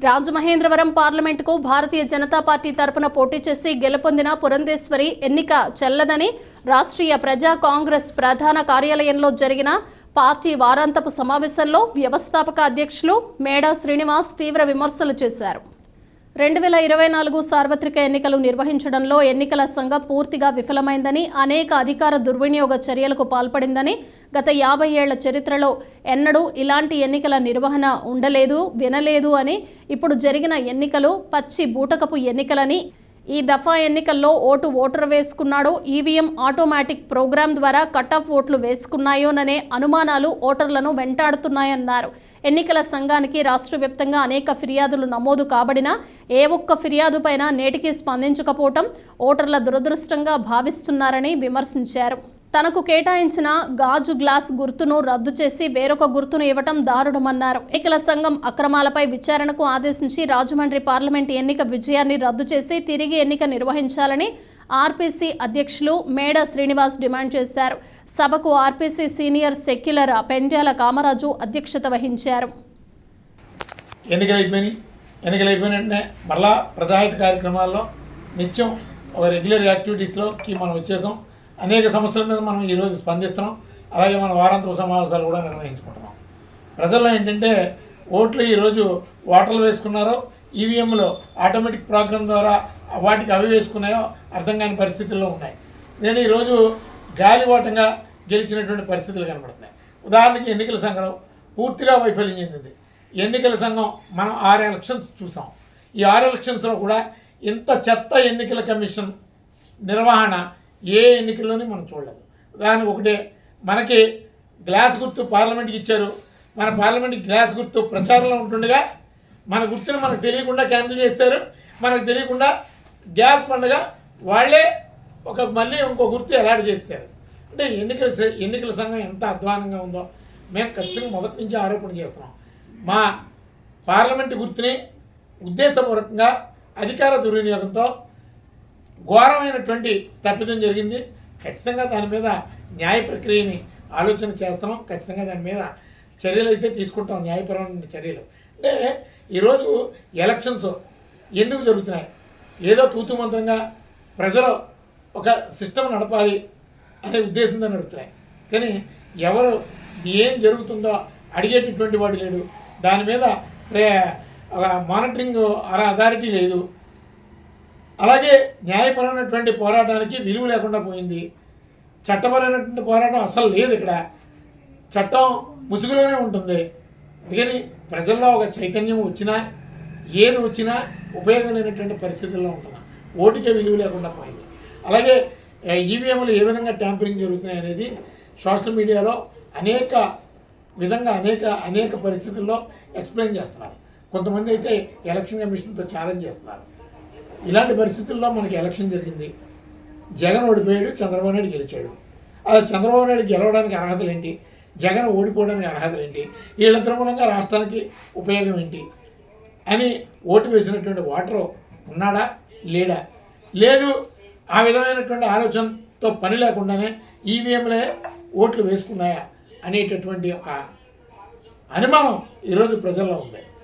రాజమహేంద్రవరం పార్లమెంటుకు భారతీయ జనతా పార్టీ తరపున పోటీ చేసి గెలుపొందిన పురంధేశ్వరి ఎన్నిక చెల్లదని రాష్ట్రీయ ప్రజా కాంగ్రెస్ ప్రధాన కార్యాలయంలో జరిగిన పార్టీ వారాంతపు సమావేశంలో వ్యవస్థాపక అధ్యక్షులు మేడా శ్రీనివాస్ తీవ్ర విమర్శలు చేశారు. 2024 సార్వత్రిక ఎన్నికలు నిర్వహించడంలో ఎన్నికల సంఘం పూర్తిగా విఫలమైందని, అనేక అధికార దుర్వినియోగ చర్యలకు పాల్పడిందని, గత 50 ఏళ్ల చరిత్రలో ఎన్నడూ ఇలాంటి ఎన్నికల నిర్వహణ ఉండలేదు, వినలేదు అని, ఇప్పుడు జరిగిన ఎన్నికలు పచ్చి బూటకపు ఎన్నికలని, ఈ దఫా ఎన్నికల్లో ఓటర్ వేసుకున్నాడో, ఈవీఎం ఆటోమేటిక్ ప్రోగ్రాం ద్వారా కట్-ఆఫ్ ఓట్లు వేసుకున్నాయోననే అనుమానాలు ఓటర్లను వెంటాడుతున్నాయన్నారు. ఎన్నికల సంఘానికి రాష్ట్ర వ్యాప్తంగా అనేక ఫిర్యాదులు నమోదు కాబడినా ఏ ఒక్క ఫిర్యాదుపైన నేటికి స్పందించకపోవటం ఓటర్ల దురదృష్టంగా భావిస్తున్నారని విమర్శించారు. తనకు కేటాయించిన గాజు గ్లాస్ గుర్తును రద్దు చేసి వేరొక గుర్తును ఇవ్వటం దారుణమన్నారు. ఎన్నికల సంఘం అక్రమాలపై విచారణకు ఆదేశించి రాజమండ్రి పార్లమెంటు ఎన్నిక విజయాన్ని రద్దు చేసి తిరిగి ఎన్నిక నిర్వహించాలని ఆర్పీసీ అధ్యక్షులు మేడా శ్రీనివాస్ డిమాండ్ చేశారు. సభకు RPC senior secular Pendyala Kamaraju అధ్యక్షత వహించారు. ఎన్నికలైపోయిన మరలా ప్రజాహిత కార్యక్రమాల్లో నిత్యం ఒక రెగ్యులర్ యాక్టివిటీస్లోకి మనం వచ్చేసాం. అనేక సమస్యల మీద మనం ఈరోజు స్పందిస్తున్నాం. అలాగే మన వారాంతపు సమావేశాలు కూడా నిర్వహించుకుంటున్నాం. ప్రజల్లో ఏంటంటే ఓట్లు ఈరోజు ఓటర్లు వేసుకున్నారో, ఈవీఎంలో ఆటోమేటిక్ ప్రోగ్రాం ద్వారా వాటికి అవి వేసుకున్నాయో అర్థం కాని పరిస్థితుల్లో ఉన్నాయి. నేను ఈరోజు గాలివాటంగా గెలిచినటువంటి పరిస్థితులు కనబడుతున్నాయి. ఉదాహరణకి ఎన్నికల సంఘం పూర్తిగా వైఫల్యం చెందింది. ఎన్నికల సంఘం మనం 6 ఎలక్షన్స్ చూసాం. ఈ 6 ఎలక్షన్స్లో కూడా ఇంత చెత్త ఎన్నికల కమిషన్ నిర్వహణ ఏ ఎన్నికల్లోనే మనం చూడలేదు. ఉదాహరణకు ఒకటే, మనకి గ్లాస్ గుర్తు పార్లమెంట్కి ఇచ్చారు. మన పార్లమెంట్కి గ్లాస్ గుర్తు ప్రచారంలో ఉంటుండగా మన గుర్తును మనకు తెలియకుండా క్యాన్సిల్ చేశారు. మనకు తెలియకుండా గ్యాస్ పండుగ వాళ్ళే మళ్ళీ ఇంకో గుర్తు అలాట్ చేశారు. అంటే ఎన్నికల సంఘం ఎంత అధ్వానంగా ఉందో మేము ఖచ్చితంగా మొదటి నుంచి ఆరోపణ చేస్తున్నాం. మా పార్లమెంటు గుర్తుని ఉద్దేశపూర్వకంగా అధికార దుర్వినియోగంతో ఘోరమైనటువంటి తప్పిదం జరిగింది. ఖచ్చితంగా దాని మీద న్యాయ ప్రక్రియని ఆలోచన చేస్తున్నాం. ఖచ్చితంగా దాని మీద చర్యలు అయితే తీసుకుంటాం, న్యాయపరమైన చర్యలు. అంటే ఈరోజు ఎలక్షన్స్ ఎందుకు జరుగుతున్నాయి? ఏదో తూతుమంత్రంగా ప్రజలు ఒక సిస్టమ్ నడపాలి అనే ఉద్దేశంతో నడుపుతున్నాయి. కానీ ఎవరు ఏం జరుగుతుందో అడిగేటటువంటి వాడు లేడు. దాని మీద మానిటరింగ్ అథారిటీ లేదు. అలాగే న్యాయపరమైనటువంటి పోరాటానికి విలువ లేకుండా పోయింది. చట్టపరమైనటువంటి పోరాటం అసలు లేదు. ఇక్కడ చట్టం ముసుగులోనే ఉంటుంది. అందుకని ప్రజల్లో ఒక చైతన్యం వచ్చినా, ఏది వచ్చినా ఉపయోగం లేనటువంటి పరిస్థితుల్లో ఉంటున్నాం. ఓటుకే విలువ లేకుండా పోయింది. అలాగే ఈవీఎంలు ఏ విధంగా ట్యాంపరింగ్ జరుగుతున్నాయి అనేది సోషల్ మీడియాలో అనేక విధంగా అనేక పరిస్థితుల్లో ఎక్స్ప్లెయిన్ చేస్తున్నారు. కొంతమంది అయితే ఎలక్షన్ కమిషన్తో ఛాలెంజ్ చేస్తున్నారు. ఇలాంటి పరిస్థితుల్లో మనకి ఎలక్షన్ జరిగింది. జగన్ ఓడిపోయాడు, చంద్రబాబు నాయుడు గెలిచాడు. అలా చంద్రబాబు నాయుడు గెలవడానికి అర్హతలు ఏంటి? జగన్ ఓడిపోవడానికి అర్హతలు ఏంటి? వీళ్ళందరి మూలంగా రాష్ట్రానికి ఉపయోగం ఏంటి అని ఓటు వేసినటువంటి ఓటరు ఉన్నాడా లేడా? లేదు. ఆ విధమైనటువంటి ఆలోచనతో పని లేకుండానే ఈవీఎంలే ఓట్లు వేసుకున్నాయా అనేటటువంటి ఒక అనుమానం ఈరోజు ప్రజల్లో ఉంది.